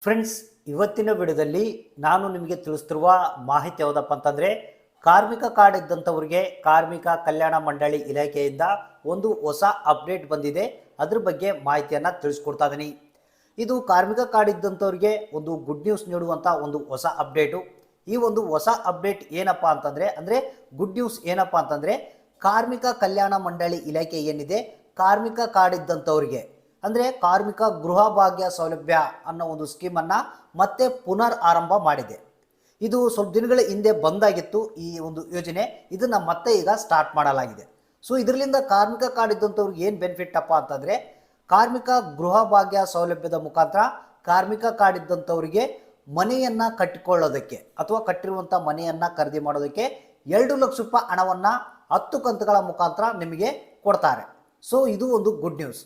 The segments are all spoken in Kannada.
ಫ್ರೆಂಡ್ಸ್, ಇವತ್ತಿನ ವಿಡಿಯೋದಲ್ಲಿ ನಾನು ನಿಮಗೆ ತಿಳಿಸ್ತಿರುವ ಮಾಹಿತಿ ಯಾವುದಪ್ಪ ಅಂತಂದರೆ, ಕಾರ್ಮಿಕ ಕಾರ್ಡ್ ಇದ್ದಂಥವ್ರಿಗೆ ಕಾರ್ಮಿಕ ಕಲ್ಯಾಣ ಮಂಡಳಿ ಇಲಾಖೆಯಿಂದ ಒಂದು ಹೊಸ ಅಪ್ಡೇಟ್ ಬಂದಿದೆ. ಅದ್ರ ಬಗ್ಗೆ ಮಾಹಿತಿಯನ್ನು ತಿಳಿಸ್ಕೊಡ್ತಾ ಇದ್ದೀನಿ. ಇದು ಕಾರ್ಮಿಕ ಕಾರ್ಡ್ ಇದ್ದಂಥವ್ರಿಗೆ ಒಂದು ಗುಡ್ ನ್ಯೂಸ್ ನೀಡುವಂಥ ಒಂದು ಹೊಸ ಅಪ್ಡೇಟು. ಈ ಒಂದು ಹೊಸ ಅಪ್ಡೇಟ್ ಏನಪ್ಪ ಅಂತಂದರೆ ಗುಡ್ ನ್ಯೂಸ್ ಏನಪ್ಪ ಅಂತಂದರೆ, ಕಾರ್ಮಿಕ ಕಲ್ಯಾಣ ಮಂಡಳಿ ಇಲಾಖೆ ಏನಿದೆ, ಕಾರ್ಮಿಕ ಕಾರ್ಡ್ ಇದ್ದಂಥವ್ರಿಗೆ ಅಂದರೆ ಕಾರ್ಮಿಕ ಗೃಹ ಭಾಗ್ಯ ಸೌಲಭ್ಯ ಅನ್ನೋ ಒಂದು ಸ್ಕೀಮನ್ನು ಮತ್ತೆ ಪುನರ್ ಆರಂಭ ಮಾಡಿದೆ. ಇದು ಸ್ವಲ್ಪ ದಿನಗಳ ಹಿಂದೆ ಬಂದಾಗಿತ್ತು ಈ ಒಂದು ಯೋಜನೆ. ಇದನ್ನು ಮತ್ತೆ ಈಗ ಸ್ಟಾರ್ಟ್ ಮಾಡಲಾಗಿದೆ. ಸೊ ಇದರಿಂದ ಕಾರ್ಮಿಕ ಕಾರ್ಡ್ ಇದ್ದಂಥವ್ರಿಗೆ ಏನು ಬೆನಿಫಿಟ್ ಅಪ್ಪ ಅಂತಂದರೆ, ಕಾರ್ಮಿಕ ಗೃಹ ಭಾಗ್ಯ ಸೌಲಭ್ಯದ ಮುಖಾಂತರ ಕಾರ್ಮಿಕ ಕಾರ್ಡ್ ಇದ್ದಂಥವ್ರಿಗೆ ಮನೆಯನ್ನು ಕಟ್ಟಿಕೊಳ್ಳೋದಕ್ಕೆ ಅಥವಾ ಕಟ್ಟಿರುವಂಥ ಮನೆಯನ್ನು ಖರೀದಿ ಮಾಡೋದಕ್ಕೆ 2 ಲಕ್ಷ ರೂಪಾಯಿ ಹಣವನ್ನು 10 ಕಂತುಗಳ ಮುಖಾಂತರ ನಿಮಗೆ ಕೊಡ್ತಾರೆ. ಸೊ ಇದು ಒಂದು ಗುಡ್ ನ್ಯೂಸ್.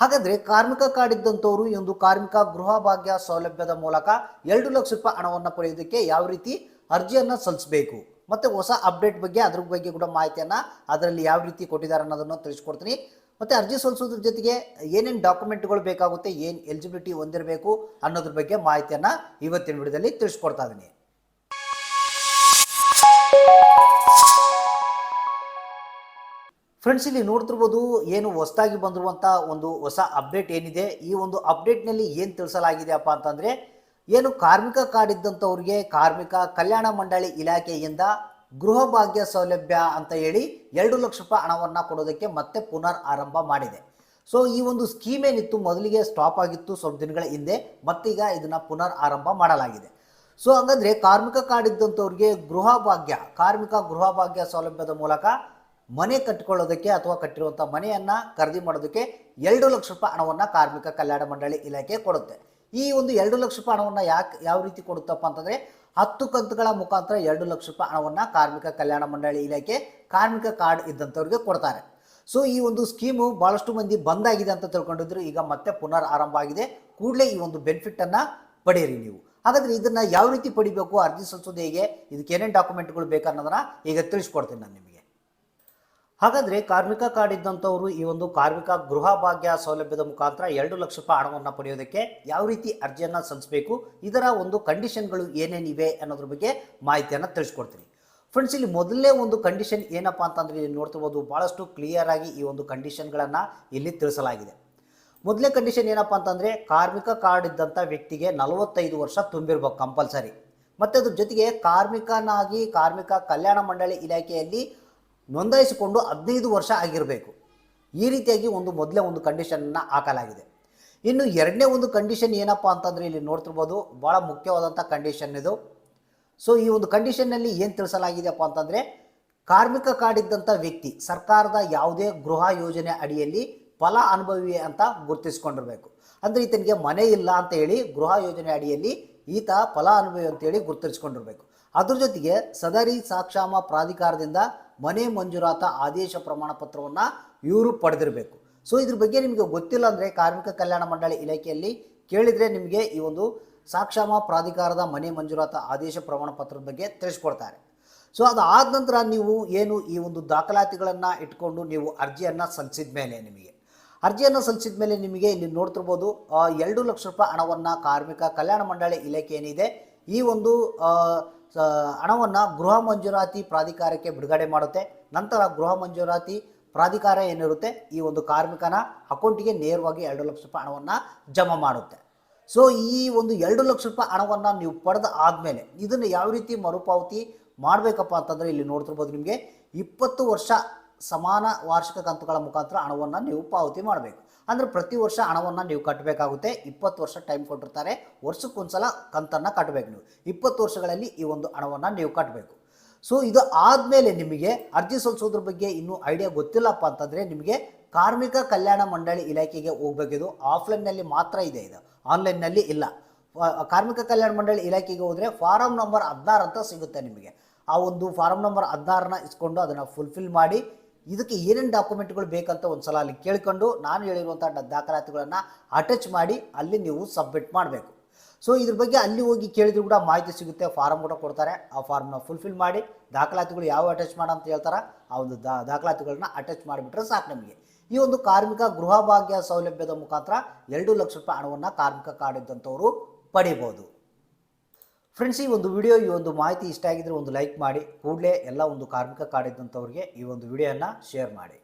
ಹಾಗಾದರೆ ಕಾರ್ಮಿಕ ಕಾರ್ಡ್ ಇದ್ದಂಥವರು ಈ ಒಂದು ಕಾರ್ಮಿಕ ಗೃಹ ಭಾಗ್ಯ ಸೌಲಭ್ಯದ ಮೂಲಕ 2 ಲಕ್ಷ ರೂಪಾಯಿ ಹಣವನ್ನು ಪಡೆಯೋದಕ್ಕೆ ಯಾವ ರೀತಿ ಅರ್ಜಿಯನ್ನು ಸಲ್ಲಿಸಬೇಕು, ಮತ್ತು ಹೊಸ ಅಪ್ಡೇಟ್ ಬಗ್ಗೆ ಅದ್ರ ಬಗ್ಗೆ ಕೂಡ ಮಾಹಿತಿಯನ್ನು ಅದರಲ್ಲಿ ಯಾವ ರೀತಿ ಕೊಟ್ಟಿದ್ದಾರೆ ಅನ್ನೋದನ್ನು ತಿಳಿಸ್ಕೊಡ್ತೀನಿ. ಮತ್ತು ಅರ್ಜಿ ಸಲ್ಲಿಸೋದ್ರ ಜೊತೆಗೆ ಏನೇನು ಡಾಕ್ಯುಮೆಂಟ್ಗಳು ಬೇಕಾಗುತ್ತೆ, ಏನು ಎಲಿಜಿಬಿಲಿಟಿ ಹೊಂದಿರಬೇಕು ಅನ್ನೋದ್ರ ಬಗ್ಗೆ ಮಾಹಿತಿಯನ್ನು ಇವತ್ತಿನ ವಿಡಿಯೋದಲ್ಲಿ ತಿಳಿಸ್ಕೊಡ್ತಾ ಇದ್ದೀನಿ. ಫ್ರೆಂಡ್ಸ್, ಇಲ್ಲಿ ನೋಡ್ತಿರ್ಬೋದು ಏನು ಹೊಸದಾಗಿ ಬಂದಿರುವಂಥ ಒಂದು ಹೊಸ ಅಪ್ಡೇಟ್ ಏನಿದೆ. ಈ ಒಂದು ಅಪ್ಡೇಟ್ನಲ್ಲಿ ಏನು ತಿಳಿಸಲಾಗಿದೆ ಅಪ್ಪ ಅಂತಂದರೆ, ಏನು ಕಾರ್ಮಿಕ ಕಾರ್ಡ್ ಇದ್ದಂಥವ್ರಿಗೆ ಕಾರ್ಮಿಕ ಕಲ್ಯಾಣ ಮಂಡಳಿ ಇಲಾಖೆಯಿಂದ ಗೃಹ ಭಾಗ್ಯ ಸೌಲಭ್ಯ ಅಂತ ಹೇಳಿ 2 ಲಕ್ಷ ರೂಪಾಯಿ ಹಣವನ್ನು ಕೊಡೋದಕ್ಕೆ ಮತ್ತೆ ಪುನರ್ ಆರಂಭ ಮಾಡಿದೆ. ಸೊ ಈ ಒಂದು ಸ್ಕೀಮ್ ಏನಿತ್ತು ಮೊದಲಿಗೆ ಸ್ಟಾಪ್ ಆಗಿತ್ತು ಸ್ವಲ್ಪ ದಿನಗಳ ಹಿಂದೆ, ಮತ್ತೀಗ ಇದನ್ನು ಪುನರ್ ಆರಂಭ ಮಾಡಲಾಗಿದೆ. ಸೊ ಹಾಗಾದರೆ ಕಾರ್ಮಿಕ ಕಾರ್ಡ್ ಇದ್ದಂಥವ್ರಿಗೆ ಕಾರ್ಮಿಕ ಗೃಹ ಭಾಗ್ಯ ಸೌಲಭ್ಯದ ಮೂಲಕ ಮನೆ ಕಟ್ಟಿಕೊಳ್ಳೋದಕ್ಕೆ ಅಥವಾ ಕಟ್ಟಿರುವಂಥ ಮನೆಯನ್ನು ಖರೀದಿ ಮಾಡೋದಕ್ಕೆ 2 ಲಕ್ಷ ರೂಪಾಯಿ ಹಣವನ್ನು ಕಾರ್ಮಿಕ ಕಲ್ಯಾಣ ಮಂಡಳಿ ಇಲಾಖೆ ಕೊಡುತ್ತೆ. ಈ ಒಂದು 2 ಲಕ್ಷ ರೂಪಾಯಿ ಹಣವನ್ನು ಯಾವ ರೀತಿ ಕೊಡುತ್ತಪ್ಪ ಅಂತಂದರೆ, 10 ಕಂತುಗಳ ಮುಖಾಂತರ 2 ಲಕ್ಷ ರೂಪಾಯಿ ಹಣವನ್ನು ಕಾರ್ಮಿಕ ಕಲ್ಯಾಣ ಮಂಡಳಿ ಇಲಾಖೆ ಕಾರ್ಮಿಕ ಕಾರ್ಡ್ ಇದ್ದಂಥವ್ರಿಗೆ ಕೊಡ್ತಾರೆ. ಸೊ ಈ ಒಂದು ಸ್ಕೀಮು ಭಾಳಷ್ಟು ಮಂದಿ ಬಂದಾಗಿದೆ ಅಂತ ತಿಳ್ಕೊಂಡಿದ್ರು. ಈಗ ಮತ್ತೆ ಪುನರ್ ಆರಂಭ ಆಗಿದೆ. ಕೂಡಲೇ ಈ ಒಂದು ಬೆನಿಫಿಟನ್ನು ಪಡೆಯಿರಿ ನೀವು. ಹಾಗಾದರೆ ಇದನ್ನು ಯಾವ ರೀತಿ ಪಡಿಬೇಕು, ಅರ್ಜಿ ಸಲ್ಲಿಸೋದು ಹೇಗೆ, ಇದಕ್ಕೆ ಏನೇನು ಡಾಕ್ಯುಮೆಂಟ್ಗಳು ಬೇಕನ್ನೋದನ್ನು ಈಗ ತಿಳಿಸ್ಕೊಡ್ತೀನಿ ನಾನು ನಿಮಗೆ. ಹಾಗಾದರೆ ಕಾರ್ಮಿಕ ಕಾರ್ಡ್ ಇದ್ದಂಥವರು ಈ ಒಂದು ಕಾರ್ಮಿಕ ಗೃಹ ಭಾಗ್ಯ ಸೌಲಭ್ಯದ ಮುಖಾಂತರ 2 ಲಕ್ಷ ರೂಪಾಯಿ ಹಣವನ್ನು ಪಡೆಯೋದಕ್ಕೆ ಯಾವ ರೀತಿ ಅರ್ಜಿಯನ್ನು ಸಲ್ಲಿಸಬೇಕು, ಇದರ ಒಂದು ಕಂಡೀಷನ್ಗಳು ಏನೇನಿವೆ ಅನ್ನೋದ್ರ ಬಗ್ಗೆ ಮಾಹಿತಿಯನ್ನು ತಿಳಿಸ್ಕೊಡ್ತೀನಿ. ಫ್ರೆಂಡ್ಸ್, ಇಲ್ಲಿ ಮೊದಲನೇ ಒಂದು ಕಂಡೀಷನ್ ಏನಪ್ಪ ಅಂತಂದರೆ, ಇಲ್ಲಿ ನೋಡ್ತಿರ್ಬೋದು ಭಾಳಷ್ಟು ಕ್ಲಿಯರ್ ಆಗಿ ಈ ಒಂದು ಕಂಡೀಷನ್ಗಳನ್ನು ಇಲ್ಲಿ ತಿಳಿಸಲಾಗಿದೆ. ಮೊದಲನೇ ಕಂಡೀಷನ್ ಏನಪ್ಪ ಅಂತಂದರೆ, ಕಾರ್ಮಿಕ ಕಾರ್ಡ್ ಇದ್ದಂಥ ವ್ಯಕ್ತಿಗೆ 45 ವರ್ಷ ತುಂಬಿರ್ಬೇಕು ಕಂಪಲ್ಸರಿ. ಮತ್ತು ಅದ್ರ ಜೊತೆಗೆ ಕಾರ್ಮಿಕನಾಗಿ ಕಾರ್ಮಿಕ ಕಲ್ಯಾಣ ಮಂಡಳಿ ಇಲಾಖೆಯಲ್ಲಿ ನೋಂದಾಯಿಸಿಕೊಂಡು 15 ವರ್ಷ ಆಗಿರಬೇಕು. ಈ ರೀತಿಯಾಗಿ ಮೊದಲೇ ಒಂದು ಕಂಡೀಷನನ್ನು ಹಾಕಲಾಗಿದೆ. ಇನ್ನು ಎರಡನೇ ಒಂದು ಕಂಡೀಷನ್ ಏನಪ್ಪ ಅಂತಂದರೆ, ಇಲ್ಲಿ ನೋಡ್ತಿರ್ಬೋದು ಭಾಳ ಮುಖ್ಯವಾದಂಥ ಕಂಡೀಷನ್ ಇದು. ಸೊ ಈ ಒಂದು ಕಂಡೀಷನ್ನಲ್ಲಿ ಏನು ತಿಳಿಸಲಾಗಿದೆಯಪ್ಪ ಅಂತಂದರೆ, ಕಾರ್ಮಿಕ ಕಾರ್ಡ್ ಇದ್ದಂಥ ವ್ಯಕ್ತಿ ಸರ್ಕಾರದ ಯಾವುದೇ ಗೃಹ ಯೋಜನೆ ಅಡಿಯಲ್ಲಿ ಫಲ ಅನುಭವಿ ಅಂತ ಗುರುತಿಸ್ಕೊಂಡಿರಬೇಕು. ಅಂದರೆ ಈತನಿಗೆ ಮನೆ ಇಲ್ಲ ಅಂತ ಹೇಳಿ ಗೃಹ ಯೋಜನೆ ಅಡಿಯಲ್ಲಿ ಈತ ಫಲ ಅನುಭವಿ ಅಂತೇಳಿ ಗುರುತಿಸ್ಕೊಂಡಿರಬೇಕು. ಅದ್ರ ಜೊತೆಗೆ ಸದರಿ ಸಾಕ್ಷಾಮ ಪ್ರಾಧಿಕಾರದಿಂದ ಮನೆ ಮಂಜೂರಾತ ಆದೇಶ ಪ್ರಮಾಣ ಪತ್ರವನ್ನು ಇವರು ಪಡೆದಿರಬೇಕು. ಸೊ ಇದ್ರ ಬಗ್ಗೆ ನಿಮಗೆ ಗೊತ್ತಿಲ್ಲ ಅಂದರೆ ಕಾರ್ಮಿಕ ಕಲ್ಯಾಣ ಮಂಡಳಿ ಇಲಾಖೆಯಲ್ಲಿ ಕೇಳಿದರೆ ನಿಮಗೆ ಈ ಒಂದು ಸಾಕ್ಷಾಮ ಪ್ರಾಧಿಕಾರದ ಮನೆ ಮಂಜೂರಾತ ಆದೇಶ ಪ್ರಮಾಣ ಪತ್ರದ ಬಗ್ಗೆ ತಿಳಿಸ್ಕೊಡ್ತಾರೆ. ಸೊ ಅದಾದ ನಂತರ ನೀವು ಏನು ಈ ಒಂದು ದಾಖಲಾತಿಗಳನ್ನು ಇಟ್ಕೊಂಡು ನೀವು ಅರ್ಜಿಯನ್ನು ಸಲ್ಲಿಸಿದ ಮೇಲೆ ನಿಮಗೆ ಇಲ್ಲಿ ನೋಡ್ತಿರ್ಬೋದು 2 ಲಕ್ಷ ರೂಪಾಯಿ ಹಣವನ್ನು ಕಾರ್ಮಿಕ ಕಲ್ಯಾಣ ಮಂಡಳಿ ಇಲಾಖೆ ಏನಿದೆ ಈ ಒಂದು ಹಣವನ್ನು ಗೃಹ ಮಂಜೂರಾತಿ ಪ್ರಾಧಿಕಾರಕ್ಕೆ ಬಿಡುಗಡೆ ಮಾಡುತ್ತೆ. ನಂತರ ಗೃಹ ಮಂಜೂರಾತಿ ಪ್ರಾಧಿಕಾರ ಏನಿರುತ್ತೆ ಈ ಒಂದು ಕಾರ್ಮಿಕನ ಅಕೌಂಟಿಗೆ ನೇರವಾಗಿ 2 ಲಕ್ಷ ರೂಪಾಯಿ ಹಣವನ್ನು ಜಮಾ ಮಾಡುತ್ತೆ. ಸೊ ಈ ಒಂದು 2 ಲಕ್ಷ ರೂಪಾಯಿ ಹಣವನ್ನು ನೀವು ಪಡೆದ ಆದಮೇಲೆ ಇದನ್ನು ಯಾವ ರೀತಿ ಮರುಪಾವತಿ ಮಾಡಬೇಕಪ್ಪ ಅಂತಂದರೆ, ಇಲ್ಲಿ ನೋಡ್ತಿರ್ಬೋದು ನಿಮಗೆ 20 ವರ್ಷ ಸಮಾನ ವಾರ್ಷಿಕ ಕಂತುಗಳ ಮುಖಾಂತರ ಹಣವನ್ನು ನೀವು ಪಾವತಿ ಮಾಡಬೇಕು. ಅಂದರೆ ಪ್ರತಿ ವರ್ಷ ಹಣವನ್ನು ನೀವು ಕಟ್ಟಬೇಕಾಗುತ್ತೆ. 20 ವರ್ಷ ಟೈಮ್ ಕೊಟ್ಟಿರ್ತಾರೆ. ವರ್ಷಕ್ಕೊಂದ್ಸಲ ಕಂತನ್ನು ಕಟ್ಟಬೇಕು. ನೀವು 20 ವರ್ಷಗಳಲ್ಲಿ ಈ ಒಂದು ಹಣವನ್ನು ನೀವು ಕಟ್ಟಬೇಕು. ಸೊ ಇದು ಆದಮೇಲೆ ನಿಮಗೆ ಅರ್ಜಿ ಸಲ್ಲಿಸೋದ್ರ ಬಗ್ಗೆ ಇನ್ನೂ ಐಡಿಯಾ ಗೊತ್ತಿಲ್ಲಪ್ಪ ಅಂತಂದರೆ, ನಿಮಗೆ ಕಾರ್ಮಿಕ ಕಲ್ಯಾಣ ಮಂಡಳಿ ಇಲಾಖೆಗೆ ಹೋಗಬೇಕಿದು. ಆಫ್ಲೈನ್ನಲ್ಲಿ ಮಾತ್ರ ಇದೆ, ಇದು ಆನ್ಲೈನ್ನಲ್ಲಿ ಇಲ್ಲ. ಕಾರ್ಮಿಕ ಕಲ್ಯಾಣ ಮಂಡಳಿ ಇಲಾಖೆಗೆ ಹೋದರೆ ಫಾರಂ ನಂಬರ್ 16 ಅಂತ ಸಿಗುತ್ತೆ ನಿಮಗೆ. ಆ ಒಂದು ಫಾರಂ ನಂಬರ್ 16ನ ಇಸ್ಕೊಂಡು ಅದನ್ನು ಫುಲ್ಫಿಲ್ ಮಾಡಿ ಇದಕ್ಕೆ ಏನೇನು ಡಾಕ್ಯುಮೆಂಟ್ಗಳು ಬೇಕಂತ ಒಂದು ಸಲ ಅಲ್ಲಿ ಕೇಳಿಕೊಂಡು ನಾನು ಹೇಳಿರುವಂಥ ದಾಖಲಾತಿಗಳನ್ನು ಅಟ್ಯಾಚ್ ಮಾಡಿ ಅಲ್ಲಿ ನೀವು ಸಬ್ಮಿಟ್ ಮಾಡಬೇಕು. ಸೊ ಇದ್ರ ಬಗ್ಗೆ ಅಲ್ಲಿ ಹೋಗಿ ಕೇಳಿದ್ರು ಕೂಡ ಮಾಹಿತಿ ಸಿಗುತ್ತೆ. ಫಾರಮ್ ಕೂಡ ಕೊಡ್ತಾರೆ. ಆ ಫಾರ್ಮ್ನ ಫುಲ್ಫಿಲ್ ಮಾಡಿ ದಾಖಲಾತಿಗಳು ಯಾವ ಅಟ್ಯಾಚ್ ಮಾಡ ಅಂತ ಹೇಳ್ತಾರೆ ಆ ಒಂದು ದಾಖಲಾತಿಗಳನ್ನ ಅಟ್ಯಾಚ್ ಮಾಡಿಬಿಟ್ರೆ ಸಾಕು ನಮಗೆ. ಈ ಒಂದು ಕಾರ್ಮಿಕ ಗೃಹ ಭಾಗ್ಯ ಸೌಲಭ್ಯದ ಮುಖಾಂತರ 2 ಲಕ್ಷ ರೂಪಾಯಿ ಹಣವನ್ನು ಕಾರ್ಮಿಕ ಕಾರ್ಡ್ ಇದ್ದಂಥವರು ಪಡಿಬೋದು. ಫ್ರೆಂಡ್ಸ್, ಈ ಒಂದು ವಿಡಿಯೋ, ಈ ಒಂದು ಮಾಹಿತಿ ಇಷ್ಟ ಆಗಿದ್ರೆ ಒಂದು ಲೈಕ್ ಮಾಡಿ, ಕೂಡಲೇ ಎಲ್ಲ ಒಂದು ಕಾರ್ಮಿಕ ಕಾರ್ಡ್ ಇದ್ದಂಥವ್ರಿಗೆ ಈ ಒಂದು ವಿಡಿಯೋನ ಶೇರ್ ಮಾಡಿ.